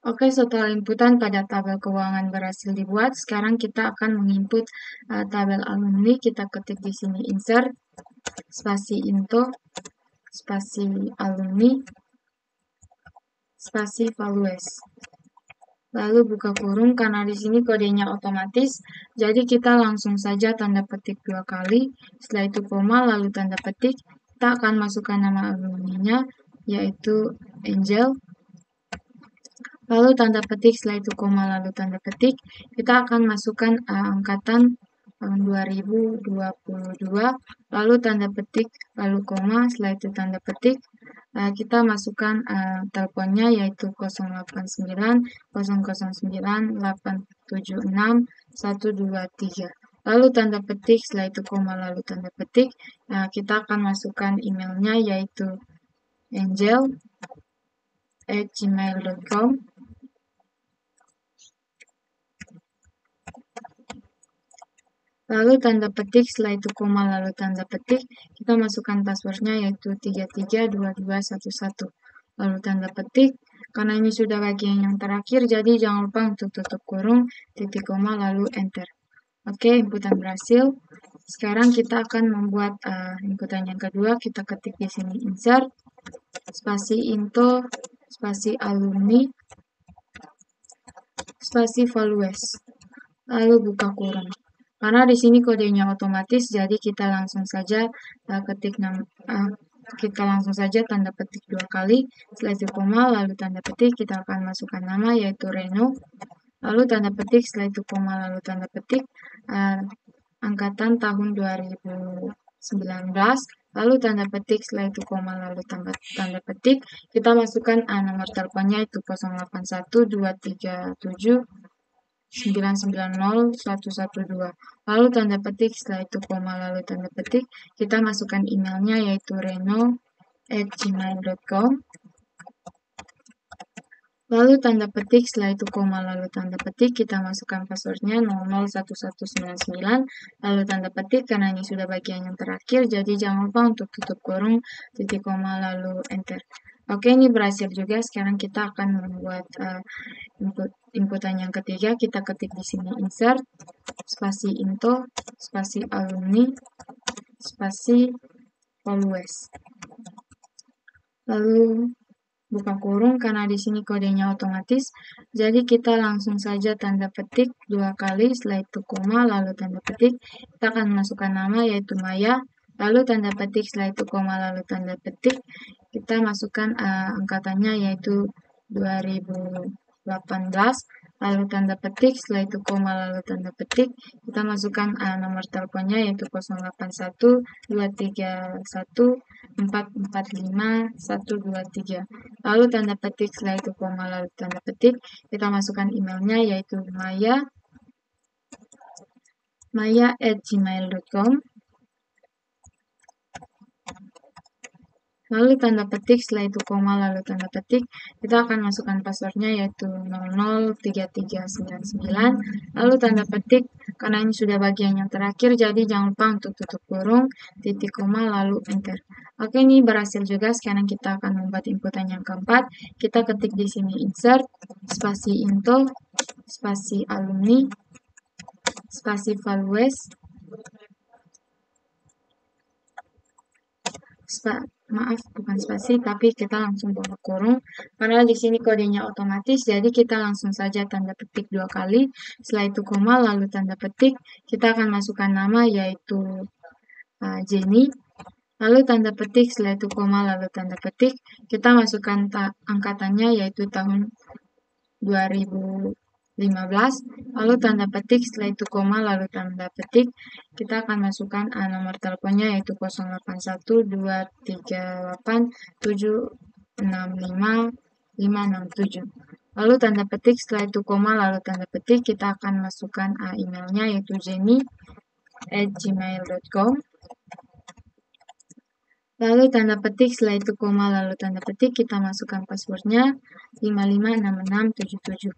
Oke, setelah inputan pada tabel keuangan berhasil dibuat, sekarang kita akan menginput tabel alumni. Kita ketik di sini insert, spasi into, spasi alumni, spasi values. Lalu buka kurung, karena di sini kodenya otomatis, jadi kita langsung saja tanda petik 2 kali, setelah itu koma, lalu tanda petik, kita akan masukkan nama alumninya, yaitu Angel, lalu tanda petik, setelah itu koma, lalu tanda petik, kita akan masukkan angkatan tahun 2022, lalu tanda petik, lalu koma, setelah itu tanda petik, kita masukkan teleponnya yaitu 089 009 876 123. Lalu tanda petik, setelah itu koma, lalu tanda petik, kita akan masukkan emailnya yaitu angel@gmail.com. Lalu tanda petik, setelah itu koma, lalu tanda petik, kita masukkan passwordnya yaitu 332211. Lalu tanda petik, karena ini sudah bagian yang terakhir, jadi jangan lupa untuk tutup kurung, titik koma, lalu enter. Oke, inputan berhasil. Sekarang kita akan membuat inputan yang kedua. Kita ketik di sini insert, spasi into, spasi alumni, spasi values. Lalu buka kurung. Karena di sini kodenya otomatis, jadi kita langsung saja kita langsung saja tanda petik 2 kali, setelah itu koma, lalu tanda petik, kita akan masukkan nama yaitu Reno, lalu tanda petik, setelah itu koma, lalu tanda petik, angkatan tahun 2019, lalu tanda petik, setelah itu koma, lalu tanda petik, kita masukkan nomor teleponnya itu 081237 990 lalu tanda petik, setelah itu koma, lalu tanda petik, kita masukkan emailnya yaitu reno@gmail.com, lalu tanda petik, setelah itu koma, lalu tanda petik, kita masukkan passwordnya 001199, lalu tanda petik, karena ini sudah bagian yang terakhir, jadi jangan lupa untuk tutup kurung, titik koma, lalu enter. Oke, ini berhasil juga. Sekarang kita akan membuat inputan yang ketiga. Kita ketik di sini insert, spasi into, spasi alumni, spasi values. Lalu buka kurung, karena di sini kodenya otomatis, jadi kita langsung saja tanda petik 2 kali, setelah itu koma, lalu tanda petik, kita akan masukkan nama yaitu Maya, lalu tanda petik, setelah itu koma, lalu tanda petik, kita masukkan angkatannya yaitu 2018, lalu tanda petik, setelah itu koma, lalu tanda petik, kita masukkan nomor teleponnya yaitu 081 231 445 123. Lalu tanda petik, setelah itu koma, lalu tanda petik, kita masukkan emailnya yaitu maya@gmail.com. Lalu tanda petik, setelah itu koma, lalu tanda petik, kita akan masukkan passwordnya yaitu 003399, lalu tanda petik, karena ini sudah bagian yang terakhir, jadi jangan lupa untuk tutup kurung, titik koma, lalu enter. Oke, ini berhasil juga. Sekarang kita akan membuat inputan yang keempat. Kita ketik di sini insert, spasi into, spasi alumni, spasi values, bukan spasi, tapi kita langsung buka kurung, karena di sini kodenya otomatis, jadi kita langsung saja tanda petik 2 kali, setelah itu koma, lalu tanda petik, kita akan masukkan nama yaitu Jenny, lalu tanda petik, setelah itu koma, lalu tanda petik, kita masukkan angkatannya yaitu tahun 2015, lalu tanda petik, setelah itu koma, lalu tanda petik, kita akan masukkan nomor teleponnya yaitu 081 238 765 567. Lalu tanda petik, setelah itu koma, lalu tanda petik, kita akan masukkan emailnya yaitu jenny@gmail.com. Lalu tanda petik, setelah itu koma, lalu tanda petik, kita masukkan passwordnya 556677.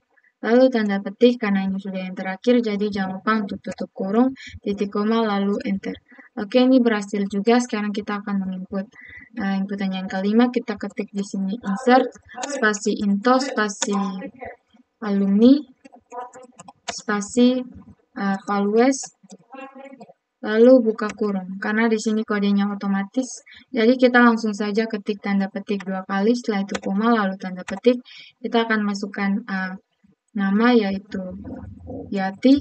Lalu tanda petik, karena ini sudah yang terakhir, jadi jangan lupa untuk tutup kurung, titik koma, lalu enter. Oke, ini berhasil juga. Sekarang kita akan menginput inputan yang kelima. Kita ketik di sini insert, spasi into, spasi alumni, spasi values, lalu buka kurung. Karena di sini kodenya otomatis, jadi kita langsung saja ketik tanda petik 2 kali, setelah itu koma, lalu tanda petik. Kita akan masukkan nama yaitu Yati,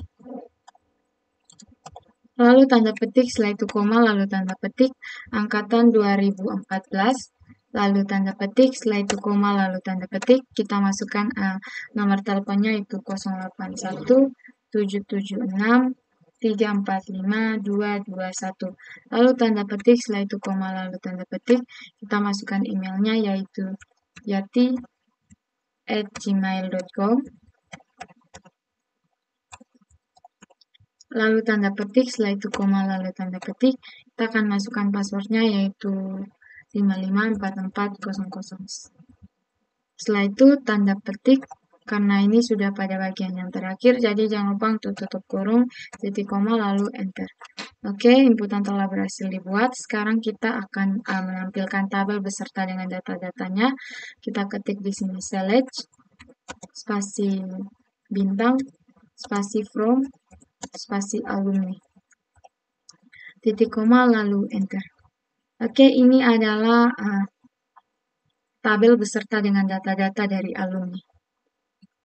lalu tanda petik, setelah itu koma, lalu tanda petik, angkatan 2014, lalu tanda petik, setelah itu koma, lalu tanda petik, kita masukkan nomor teleponnya itu 081 776 345 221. Lalu tanda petik, setelah itu koma, lalu tanda petik, kita masukkan emailnya yaitu yati@gmail.com. Lalu tanda petik, setelah itu koma, lalu tanda petik, kita akan masukkan passwordnya yaitu 554400. Setelah itu tanda petik, karena ini sudah pada bagian yang terakhir, jadi jangan lupa untuk tutup kurung, titik koma, lalu enter. Oke, inputan telah berhasil dibuat. Sekarang kita akan menampilkan tabel beserta dengan data-datanya. Kita ketik di sini select, spasi bintang, spasi from, spasi alumni, titik koma, lalu enter. Oke, ini adalah tabel beserta dengan data-data dari alumni.